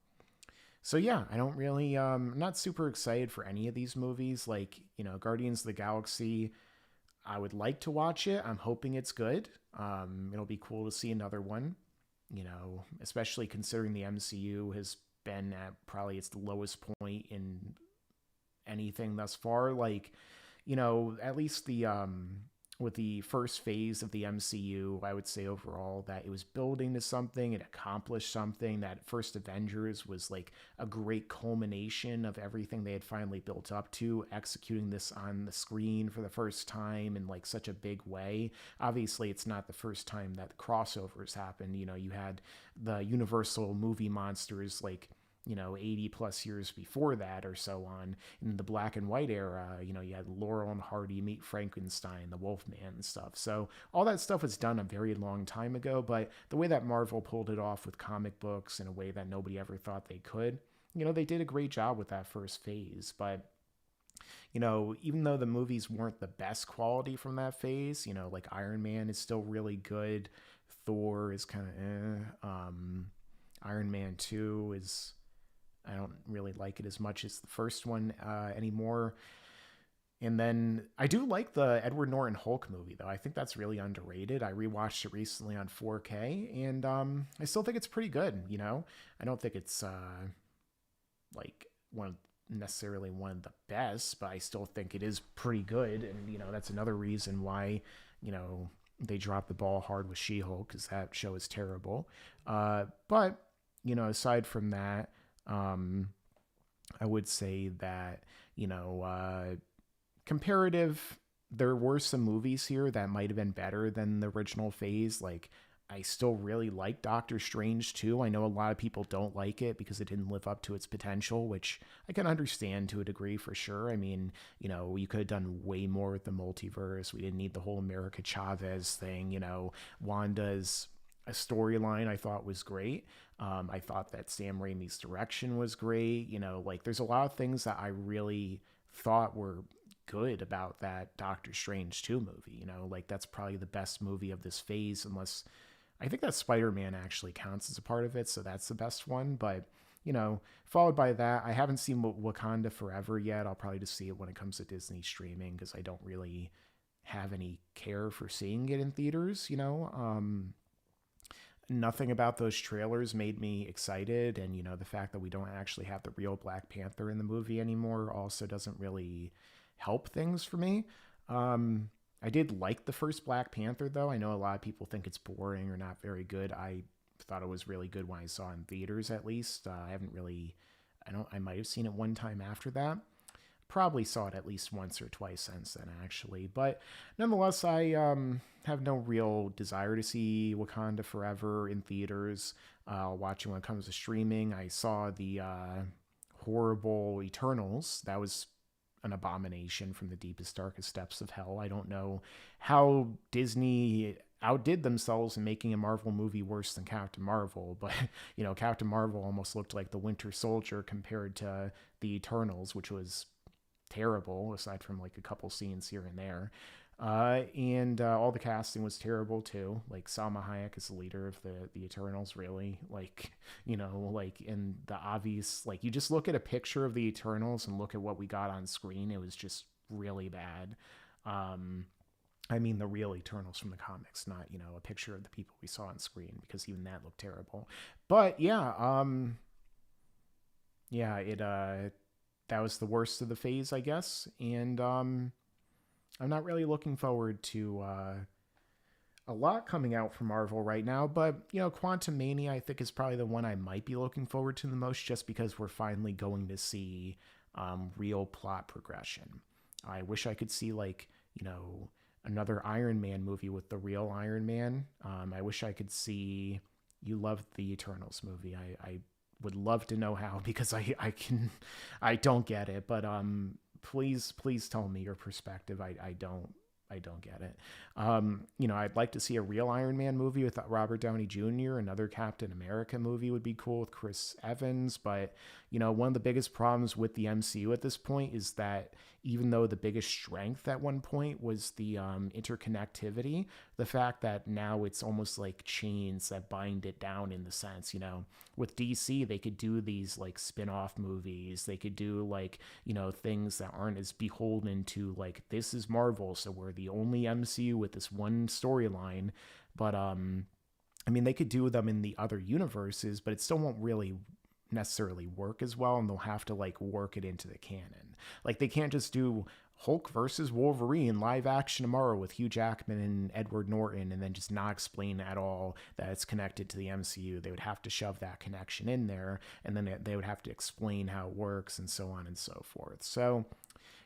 So yeah, I don't really, I'm not super excited for any of these movies. Like, Guardians of the Galaxy, I would like to watch it. I'm hoping it's good. It'll be cool to see another one, especially considering the MCU has been at probably its lowest point in anything thus far. Like, at least with the first phase of the MCU, I would say overall that it was building to something, it accomplished something. That first Avengers was like a great culmination of everything they had finally built up to, executing this on the screen for the first time in like such a big way. Obviously, it's not the first time that the crossovers happened. You had the Universal movie monsters like 80 plus years before that or so on. In the black and white era, you had Laurel and Hardy meet Frankenstein, the Wolfman and stuff. So all that stuff was done a very long time ago, but the way that Marvel pulled it off with comic books in a way that nobody ever thought they could, they did a great job with that first phase. But even though the movies weren't the best quality from that phase, like Iron Man is still really good. Thor is kind of Iron Man 2 is, I don't really like it as much as the first one anymore. And then I do like the Edward Norton Hulk movie, though. I think that's really underrated. I rewatched it recently on 4K, and I still think it's pretty good, I don't think it's like necessarily one of the best, but I still think it is pretty good. And that's another reason why they dropped the ball hard with She-Hulk, because that show is terrible. But aside from that, I would say that comparative, there were some movies here that might have been better than the original phase. Like, I still really like Doctor Strange 2. I know a lot of people don't like it because it didn't live up to its potential, which I can understand to a degree for sure. I mean, you could have done way more with the multiverse. We didn't need the whole America Chavez thing. Wanda's a storyline I thought was great. I thought that Sam Raimi's direction was great. Like, there's a lot of things that I really thought were good about that Doctor Strange 2 movie. Like, that's probably the best movie of this phase, unless I think that Spider-Man actually counts as a part of it, so that's the best one. But followed by that, I haven't seen Wakanda Forever yet. I'll probably just see it when it comes to Disney streaming, because I don't really have any care for seeing it in theaters. Nothing about those trailers made me excited, and the fact that we don't actually have the real Black Panther in the movie anymore also doesn't really help things for me. I did like the first Black Panther, though. I know a lot of people think it's boring or not very good. I thought it was really good when I saw it in theaters, at least. I might have seen it one time after that. Probably saw it at least once or twice since then, actually. But nonetheless, I have no real desire to see Wakanda Forever in theaters. I'll watch it when it comes to streaming. I saw the horrible Eternals. That was an abomination from the deepest, darkest depths of hell. I don't know how Disney outdid themselves in making a Marvel movie worse than Captain Marvel, but Captain Marvel almost looked like the Winter Soldier compared to the Eternals, which was terrible aside from like a couple scenes here and there. And all the casting was terrible too. Like, Salma Hayek is the leader of the Eternals, really. Like, in the obvious, like, you just look at a picture of the Eternals and look at what we got on screen. It was just really bad. I mean, the real Eternals from the comics, not, a picture of the people we saw on screen, because even that looked terrible. But yeah, that was the worst of the phase, I guess. And, I'm not really looking forward to a lot coming out from Marvel right now, but Quantumania I think is probably the one I might be looking forward to the most, just because we're finally going to see real plot progression. I wish I could see another Iron Man movie with the real Iron Man. I wish I could see. You loved the Eternals movie. I would love to know how, because I don't get it, but please tell me your perspective. I don't get it. I'd like to see a real Iron Man movie with Robert Downey Jr. Another Captain America movie would be cool with Chris Evans. But, one of the biggest problems with the MCU at this point is that even though the biggest strength at one point was the interconnectivity, the fact that now it's almost like chains that bind it down, in the sense, with DC, they could do these like spin-off movies. They could do like, things that aren't as beholden to like, this is Marvel, so we're the only MCU with this one storyline. But they could do them in the other universes, but it still won't really necessarily work as well, and they'll have to like work it into the canon. Like, they can't just do Hulk versus Wolverine live action tomorrow with Hugh Jackman and Edward Norton and then just not explain at all that it's connected to the MCU. They would have to shove that connection in there, and then they would have to explain how it works, and so on and so forth. So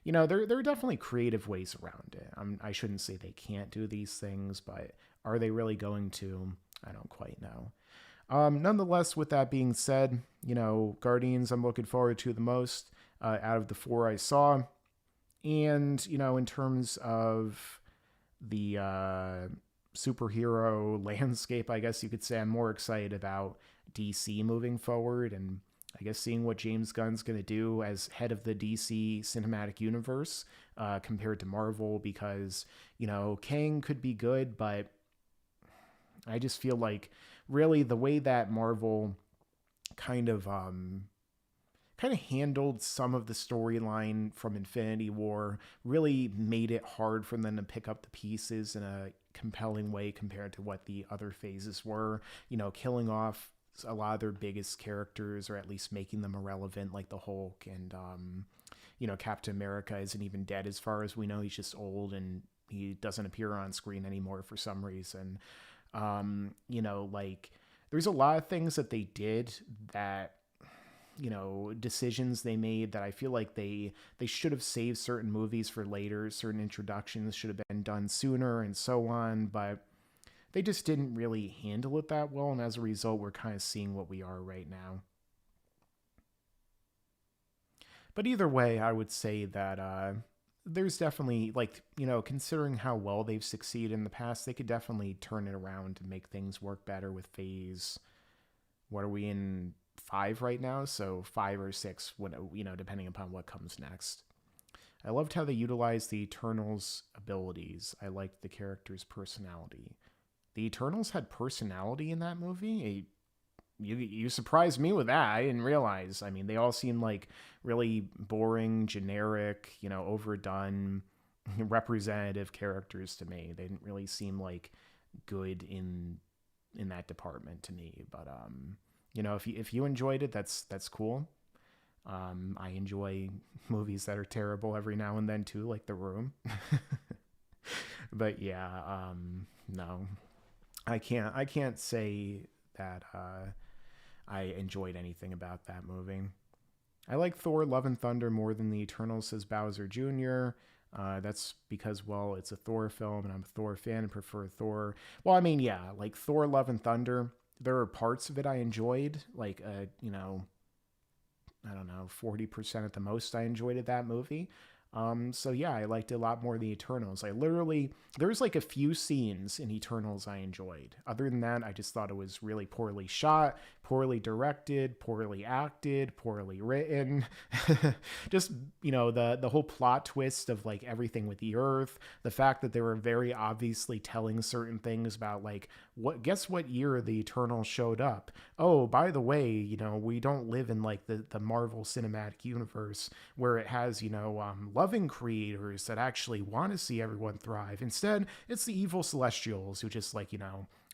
there are definitely creative ways around it. I shouldn't say they can't do these things, but are they really going to? I don't quite know. Nonetheless, with that being said, Guardians I'm looking forward to the most out of the four I saw. And, in terms of the superhero landscape, I guess you could say I'm more excited about DC moving forward, and I guess seeing what James Gunn's going to do as head of the DC cinematic universe compared to Marvel, because, Kang could be good, but I just feel like really the way that Marvel kind of handled some of the storyline from Infinity War really made it hard for them to pick up the pieces in a compelling way compared to what the other phases were. Killing off a lot of their biggest characters, or at least making them irrelevant, like the Hulk, and Captain America isn't even dead as far as we know. He's just old and he doesn't appear on screen anymore for some reason. Like there's a lot of things that they did that, decisions they made that I feel like they should have saved certain movies for later. Certain introductions should have been done sooner and so on, but they just didn't really handle it that well, and as a result, we're kind of seeing what we are right now. But either way, I would say that there's definitely, like, considering how well they've succeeded in the past, they could definitely turn it around and make things work better with phase. What are we in? 5 right now, so 5 or 6, when, depending upon what comes next. I loved how they utilized the Eternals' abilities. I liked the character's personality. The Eternals had personality in that movie. You surprised me with that. I didn't realize. I mean, they all seemed like really boring, generic, overdone, representative characters to me. They didn't really seem like good in that department to me. But if you enjoyed it, that's cool. I enjoy movies that are terrible every now and then too, like The Room. But yeah, no, I can't say that I enjoyed anything about that movie. I like Thor: Love and Thunder more than the Eternals, says Bowser Jr. That's because, well, it's a Thor film, and I'm a Thor fan and prefer Thor. Well, I mean, yeah, like Thor: Love and Thunder. There are parts of it I enjoyed, like I don't know, 40% at the most I enjoyed of that movie. So yeah, I liked it a lot more than the Eternals. There's like a few scenes in Eternals I enjoyed. Other than that, I just thought it was really poorly shot, poorly directed, poorly acted, poorly written. Just, the whole plot twist of like everything with the Earth, the fact that they were very obviously telling certain things about like, guess what year the Eternals showed up? Oh, by the way, we don't live in like the Marvel Cinematic Universe where it has, loving creators that actually want to see everyone thrive. Instead, it's the evil Celestials who just like,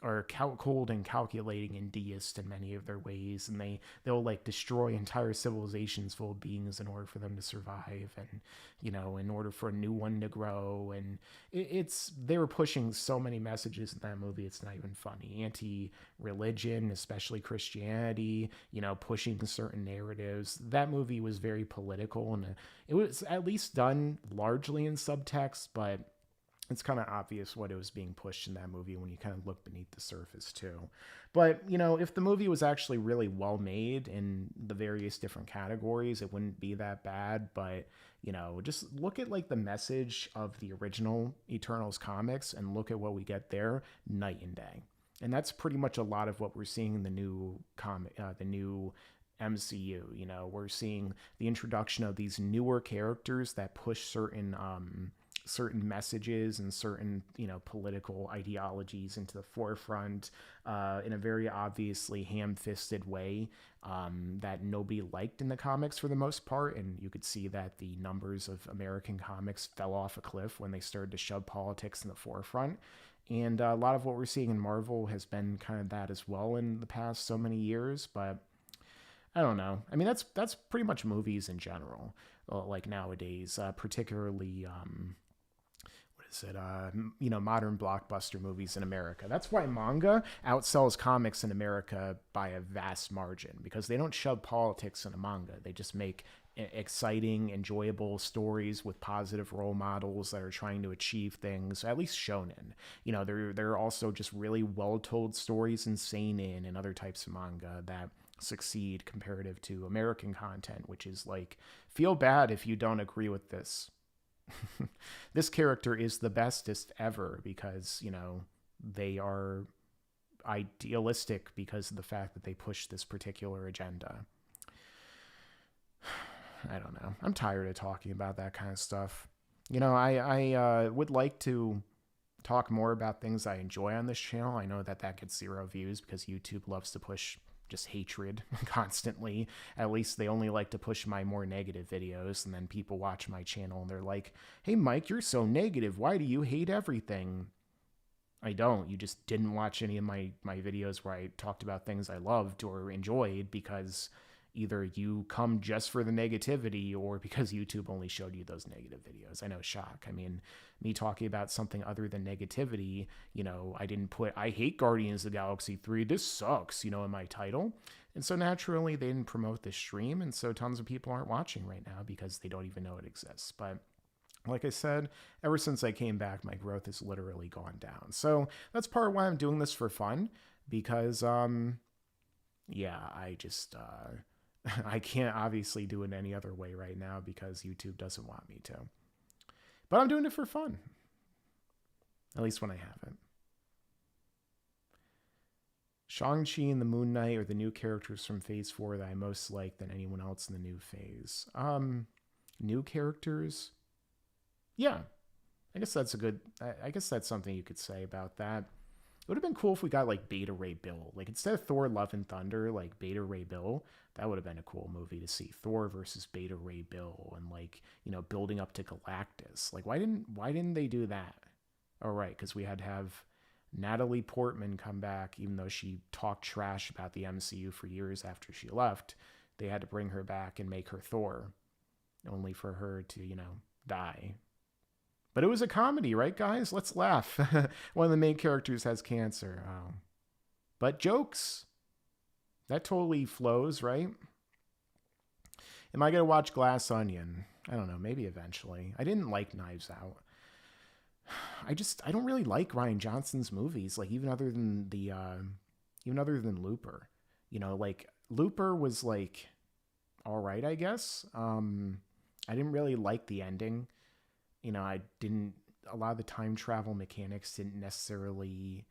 are cold and calculating and deist in many of their ways, and they'll like destroy entire civilizations full of beings in order for them to survive, and in order for a new one to grow. And they were pushing so many messages in that movie, it's not even funny. Anti-religion, especially Christianity, pushing certain narratives. That movie was very political, and it was at least done largely in subtext, but it's kind of obvious what it was being pushed in that movie when you kind of look beneath the surface too. But, if the movie was actually really well made in the various different categories, it wouldn't be that bad. But, just look at like the message of the original Eternals comics and look at what we get there, night and day. And that's pretty much a lot of what we're seeing in the new the new MCU. We're seeing the introduction of these newer characters that push certain messages and certain political ideologies into the forefront in a very obviously ham-fisted way that nobody liked in the comics for the most part. And you could see that the numbers of American comics fell off a cliff when they started to shove politics in the forefront. And a lot of what we're seeing in Marvel has been kind of that as well in the past so many years. But I don't know. I mean, that's pretty much movies in general, like nowadays, particularly modern blockbuster movies in America. That's why manga outsells comics in America by a vast margin, because they don't shove politics in a manga. They just make exciting, enjoyable stories with positive role models that are trying to achieve things, at least shonen. You know, there are also just really well told stories in seinen and other types of manga that succeed comparative to American content, which is like, feel bad if you don't agree with this. This character is the bestest ever because, you know, they are idealistic because of the fact that they push this particular agenda. I don't know. I'm tired of talking about that kind of stuff. You know, I would like to talk more about things I enjoy on this channel. I know that gets 0 views because YouTube loves to push just hatred constantly. At least they only like to push my more negative videos, and then people watch my channel and they're like, hey Mike, you're so negative, why do you hate everything? I don't. You just didn't watch any of my videos where I talked about things I loved or enjoyed, because either you come just for the negativity or because YouTube only showed you those negative videos. I know, shock. I mean, me talking about something other than negativity, you know, I didn't put, I hate Guardians of the Galaxy 3, this sucks, you know, in my title. And so naturally they didn't promote this stream. And so tons of people aren't watching right now because they don't even know it exists. But like I said, ever since I came back, my growth has literally gone down. So that's part of why I'm doing this for fun, because, yeah, I just, I can't obviously do it any other way right now because YouTube doesn't want me to. But I'm doing it for fun. At least when I have it. Shang-Chi and the Moon Knight are the new characters from Phase 4 that I most like than anyone else in the new phase. New characters? Yeah. I guess that's a good... I guess that's something you could say about that. It would have been cool if we got, like, Beta Ray Bill. Like, instead of Thor, Love, and Thunder, like, Beta Ray Bill, that would have been a cool movie to see. Thor versus Beta Ray Bill, and, like, you know, building up to Galactus. Like, why didn't they do that? Oh, right, because we had to have Natalie Portman come back, even though she talked trash about the MCU for years after she left. They had to bring her back and make her Thor, only for her to, you know, die. But it was a comedy, right, guys? Let's laugh. One of the main characters has cancer. Oh. But jokes. That totally flows, right? Am I going to watch Glass Onion? I don't know. Maybe eventually. I didn't like Knives Out. I don't really like Rian Johnson's movies. Like, even other than Looper. You know, like, Looper was, like, all right, I guess. I didn't really like the ending. You know, a lot of the time travel mechanics didn't necessarily,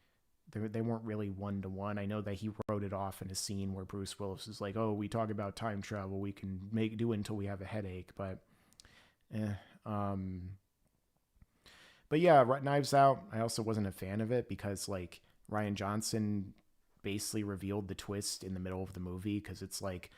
they weren't really one-to-one. I know that he wrote it off in a scene where Bruce Willis is like, oh, we talk about time travel, we can do it until we have a headache, but yeah, Knives Out, I also wasn't a fan of it because, like, Rian Johnson basically revealed the twist in the middle of the movie, because it's like,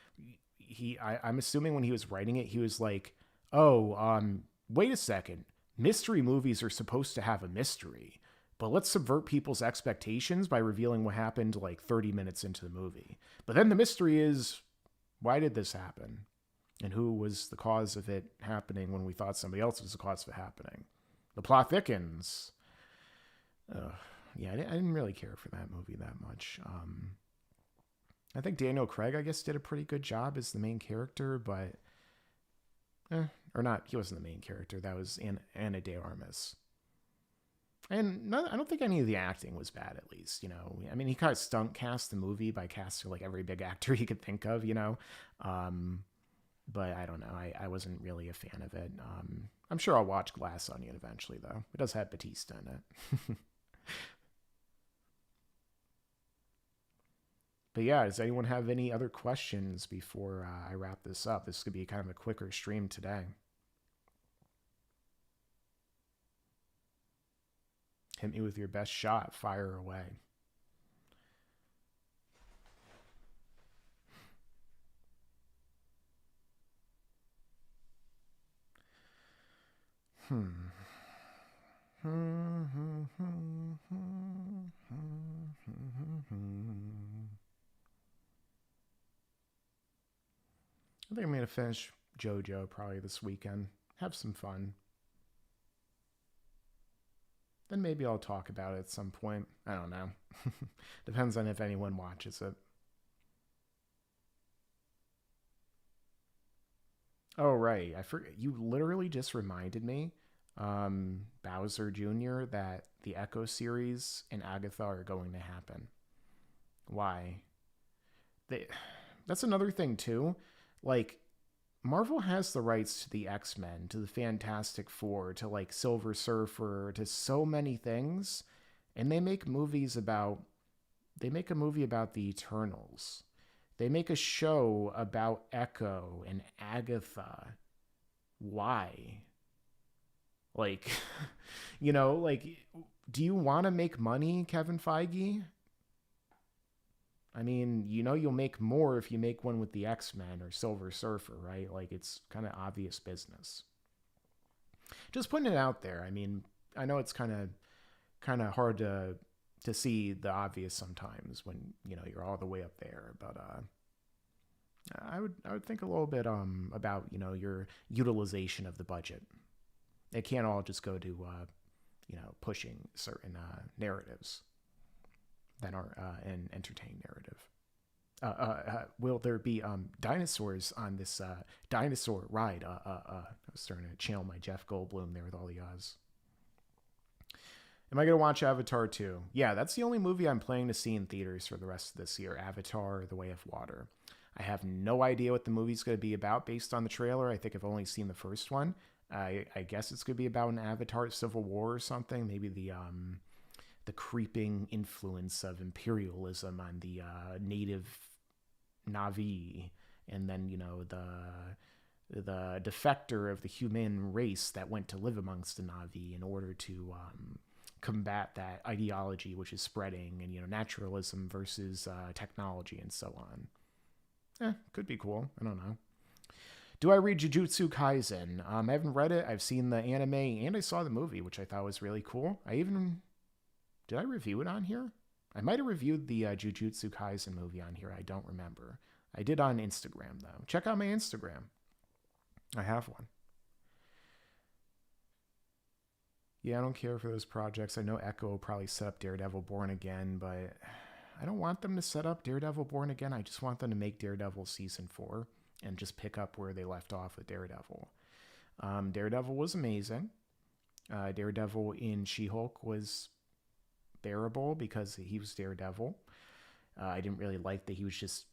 I'm assuming when he was writing it, he was like, oh, wait a second, mystery movies are supposed to have a mystery, but let's subvert people's expectations by revealing what happened like 30 minutes into the movie. But then the mystery is, why did this happen? And who was the cause of it happening when we thought somebody else was the cause of it happening? The plot thickens. Yeah, I didn't really care for that movie that much. I think Daniel Craig, I guess, did a pretty good job as the main character, but... or not, he wasn't the main character. That was Ana de Armas. And I don't think any of the acting was bad, at least, you know. I mean, he kind of stunt cast the movie by casting, like, every big actor he could think of, you know. But I don't know. I wasn't really a fan of it. I'm sure I'll watch Glass Onion eventually, though. It does have Batista in it. But yeah, does anyone have any other questions before I wrap this up? This could be kind of a quicker stream today. Hit me with your best shot. Fire away. I think I'm going to finish JoJo probably this weekend. Have some fun. Then maybe I'll talk about it at some point. I don't know. Depends on if anyone watches it. Oh right, I forget. You literally just reminded me, Bowser Jr., that the Echo series and Agatha are going to happen. Why? They, that's another thing too. Like Marvel has the rights to the X-Men, to the Fantastic Four, to like Silver Surfer, to so many things, and they make a movie about the Eternals. They make a show about Echo and Agatha. Why? Like, like, do you want to make money, Kevin Feige? I mean, you'll make more if you make one with the X Men or Silver Surfer, right? Like, it's kind of obvious business. Just putting it out there. I mean, I know it's kind of hard to see the obvious sometimes when you're all the way up there, but I would think a little bit about your utilization of the budget. It can't all just go to pushing certain narratives that are an entertaining narrative. Will there be dinosaurs on this dinosaur ride? I was starting to channel my Jeff Goldblum there with all the Am I going to watch Avatar 2? Yeah, that's the only movie I'm planning to see in theaters for the rest of this year. Avatar: The Way of Water. I have no idea what the movie's going to be about based on the trailer. I think I've only seen the first one. I guess it's going to be about an Avatar civil war or something. Maybe the creeping influence of imperialism on the native Na'vi, and then the defector of the human race that went to live amongst the Na'vi in order to combat that ideology which is spreading, and naturalism versus technology and so on. Could be cool. I don't know. Do I read Jujutsu Kaisen? I haven't read it. I've seen the anime and I saw the movie, which I thought was really cool. Did I review it on here? I might have reviewed the Jujutsu Kaisen movie on here. I don't remember. I did on Instagram, though. Check out my Instagram. I have one. Yeah, I don't care for those projects. I know Echo will probably set up Daredevil Born Again, but I don't want them to set up Daredevil Born Again. I just want them to make Daredevil Season 4 and just pick up where they left off with Daredevil. Daredevil was amazing. Daredevil in She-Hulk was bearable because he was Daredevil. I didn't really like that he was just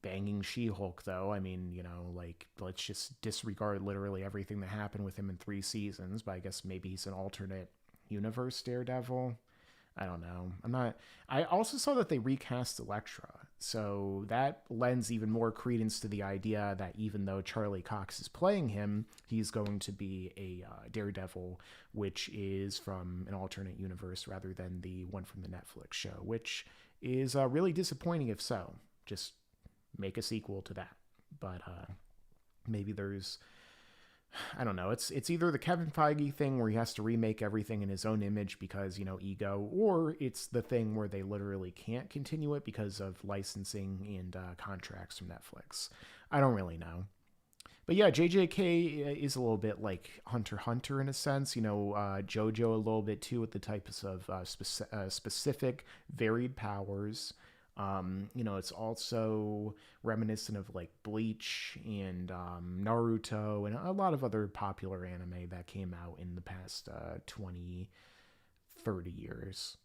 banging She-Hulk, though. I mean, let's just disregard literally everything that happened with him in 3 seasons, but I guess maybe he's an alternate universe Daredevil. I don't know. I also saw that they recast Elektra, so that lends even more credence to the idea that even though Charlie Cox is playing him, he's going to be a Daredevil, which is from an alternate universe rather than the one from the Netflix show, which is really disappointing if so. Just make a sequel to that. But maybe there's... I don't know. It's either the Kevin Feige thing where he has to remake everything in his own image because, ego, or it's the thing where they literally can't continue it because of licensing and contracts from Netflix. I don't really know. But yeah, JJK is a little bit like Hunter x Hunter in a sense. JoJo a little bit too with the types of specific varied powers. It's also reminiscent of like Bleach and Naruto and a lot of other popular anime that came out in the past 20, 30 years.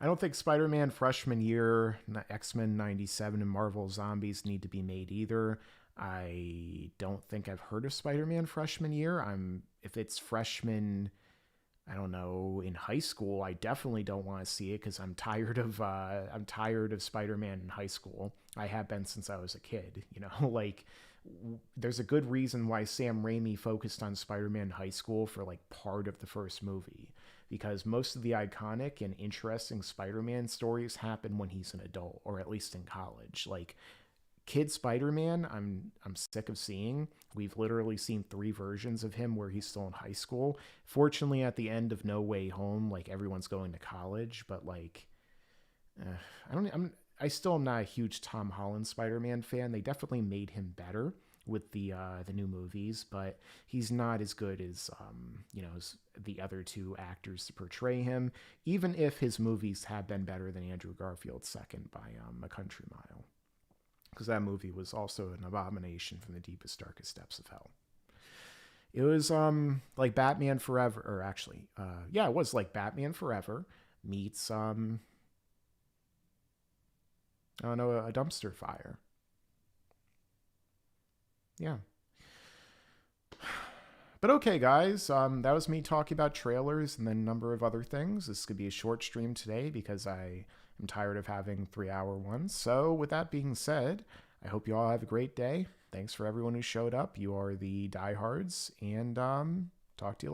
I don't think Spider-Man freshman year, X-Men 97, and Marvel Zombies need to be made either. I don't think I've heard of Spider-Man freshman year. If it's freshman, I don't know, in high school, I definitely don't want to see it because I'm tired of Spider-Man in high school. I have been since I was a kid. There's a good reason why Sam Raimi focused on Spider-Man in high school for like part of the first movie, because most of the iconic and interesting Spider-Man stories happen when he's an adult, or at least in college. Like Kid Spider-Man, I'm sick of seeing. We've literally seen 3 versions of him where he's still in high school. Fortunately, at the end of No Way Home, like everyone's going to college, but like, I still am not a huge Tom Holland Spider-Man fan. They definitely made him better with the new movies, but he's not as good as as the other 2 actors to portray him. Even if his movies have been better than Andrew Garfield's second by a country mile. because that movie was also an abomination from the deepest, darkest depths of hell. It was like Batman Forever, or actually, yeah, it was like Batman Forever meets I don't know, a dumpster fire. Yeah. But okay, guys, that was me talking about trailers and then a number of other things. This could be a short stream today because I am tired of having 3-hour ones. So, with that being said, I hope you all have a great day. Thanks for everyone who showed up. You are the diehards, and talk to you later.